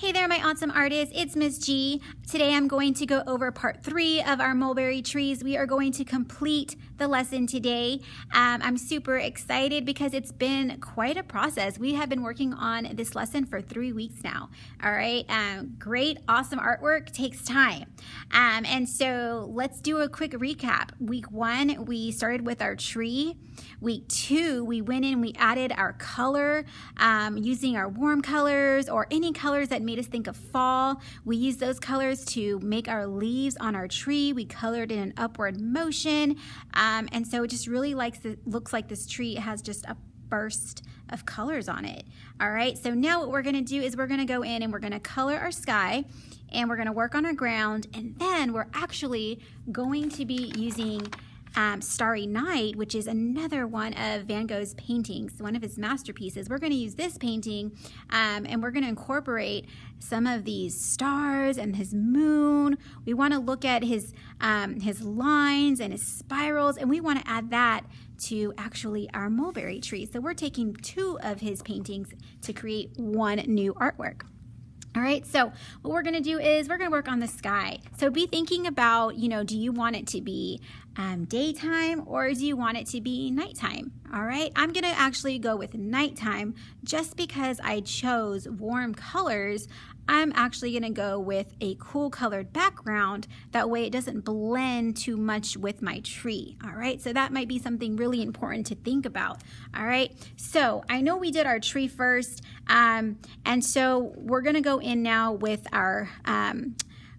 Hey there, my awesome artists. It's Miss G. Today I'm going to go over part 3 of our mulberry trees. We are going to complete the lesson today. I'm super excited because it's been quite a process. We have been working on this lesson for 3 weeks now. All right, great, awesome artwork takes time. And so let's do a quick recap. Week 1, we started with our tree. Week 2, we went in, we added our color using our warm colors or any colors that made us think of fall. We used those colors to make our leaves on our tree. We colored in an upward motion. And so it just really looks like this tree has just a burst of colors on it. All right, so now what we're gonna do is we're gonna go in and we're gonna color our sky and we're gonna work on our ground, and then we're actually going to be using Starry Night, which is another one of Van Gogh's paintings, one of his masterpieces. We're going to use this painting and we're going to incorporate some of these stars and his moon. We want to look at his lines and his spirals, and we want to add that to actually our mulberry tree. So we're taking 2 of his paintings to create one new artwork. All right, so what we're gonna do is we're gonna work on the sky. So be thinking about, do you want it to be daytime or do you want it to be nighttime? All right, I'm gonna actually go with nighttime just because I chose warm colors. I'm actually gonna go with a cool colored background. That way it doesn't blend too much with my tree. All right, so that might be something really important to think about. All right, so I know we did our tree first, and so we're gonna go in now with our,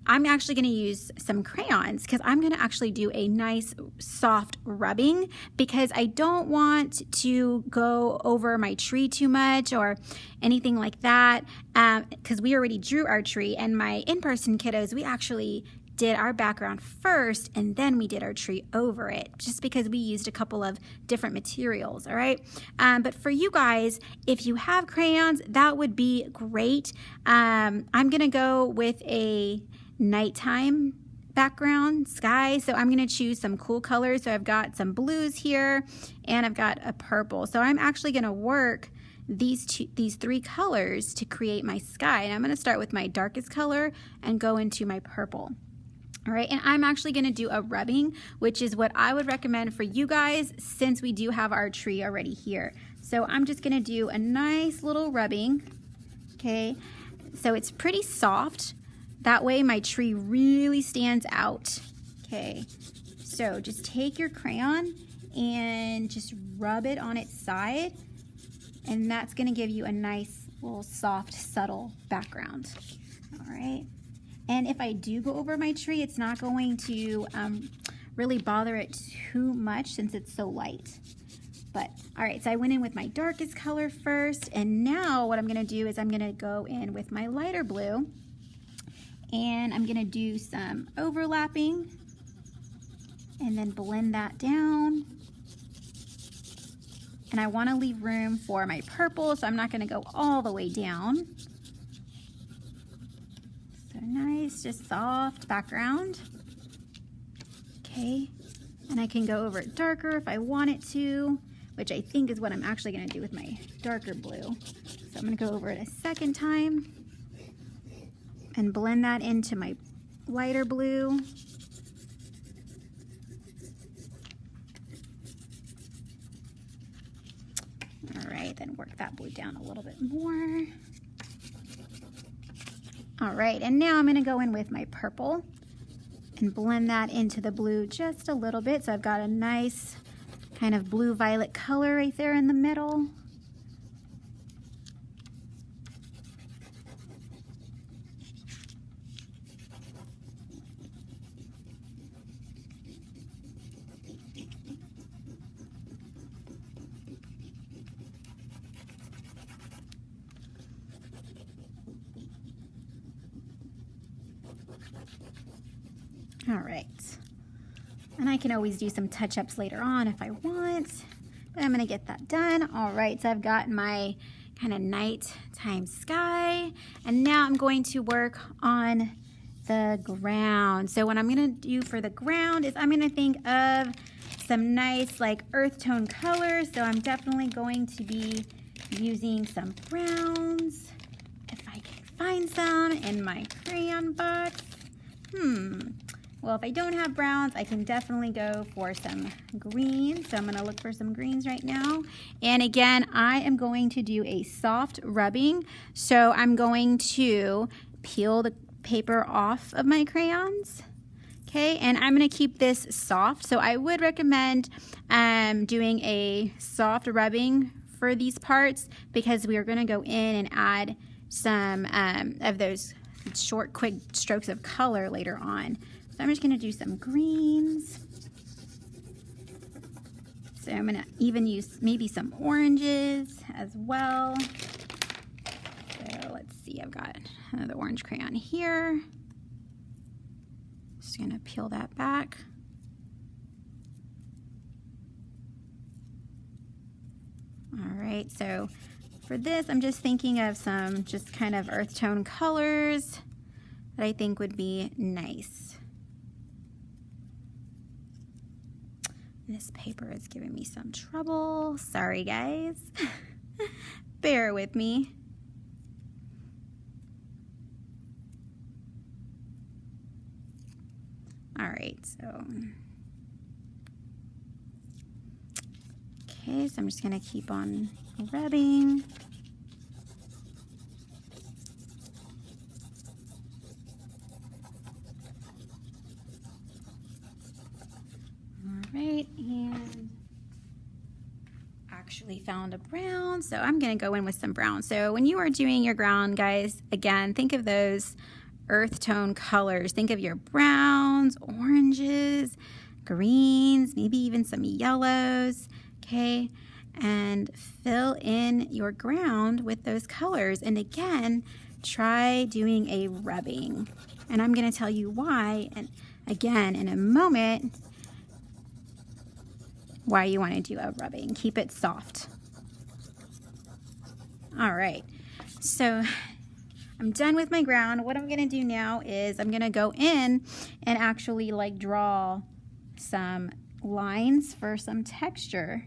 I'm actually going to use some crayons because I'm going to actually do a nice soft rubbing because I don't want to go over my tree too much or anything like that, because we already drew our tree, and my in-person kiddos, we actually did our background first and then we did our tree over it just because we used a couple of different materials. All right, but for you guys, if you have crayons, that would be great. I'm gonna go with a nighttime background sky, so I'm going to choose some cool colors. So I've got some blues here and I've got a purple, so I'm actually going to work these 3 colors to create my sky, and I'm going to start with my darkest color and go into my purple. All right, and I'm actually going to do a rubbing, which is what I would recommend for you guys since we do have our tree already here. So I'm just going to do a nice little rubbing. Okay, so it's pretty soft. That way my tree really stands out. Okay, so just take your crayon and just rub it on its side, and that's gonna give you a nice little soft, subtle background. All right, and if I do go over my tree, it's not going to really bother it too much since it's so light. But all right, so I went in with my darkest color first, and now what I'm gonna do is I'm gonna go in with my lighter blue, and I'm gonna do some overlapping and then blend that down. And I wanna leave room for my purple, so I'm not gonna go all the way down. So nice, just soft background. Okay, and I can go over it darker if I want it to, which I think is what I'm actually gonna do with my darker blue. So I'm gonna go over it a second time and blend that into my lighter blue. All right, then work that blue down a little bit more. All right, and now I'm gonna go in with my purple and blend that into the blue just a little bit. So I've got a nice kind of blue-violet color right there in the middle. All right, and I can always do some touch-ups later on if I want, but I'm gonna get that done. All right, so I've got my kind of nighttime sky, and now I'm going to work on the ground. So what I'm gonna do for the ground is I'm gonna think of some nice like earth tone colors. So I'm definitely going to be using some browns if I can find find some in my crayon box. Well, if I don't have browns, I can definitely go for some greens. So I'm going to look for some greens right now. And again, I am going to do a soft rubbing. So I'm going to peel the paper off of my crayons. Okay, and I'm going to keep this soft. So I would recommend doing a soft rubbing for these parts because we are going to go in and add some of those short, quick strokes of color later on. So I'm just going to do some greens. So I'm going to even use maybe some oranges as well. So let's see, I've got another orange crayon here. Just going to peel that back. All right, so for this, I'm just thinking of some just kind of earth tone colors that I think would be nice. This paper is giving me some trouble. Sorry, guys. Bear with me. All right, so. Okay, so I'm just gonna keep on rubbing. Right, and actually found a brown, so I'm gonna go in with some brown. So when you are doing your ground, guys, again, think of those earth tone colors. Think of your browns, oranges, greens, maybe even some yellows, okay? And fill in your ground with those colors. And again, try doing a rubbing. And I'm gonna tell you why, and again, in a moment, why you want to do a rubbing. Keep it soft. All right, so I'm done with my ground. What I'm going to do now is I'm going to go in and actually like draw some lines for some texture.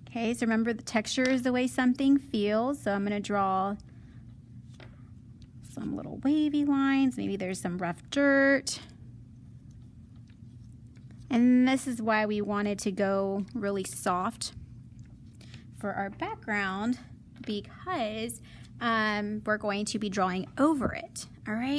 Okay, so remember the texture is the way something feels. So I'm going to draw some little wavy lines. Maybe there's some rough dirt. And this is why we wanted to go really soft for our background because we're going to be drawing over it, all right?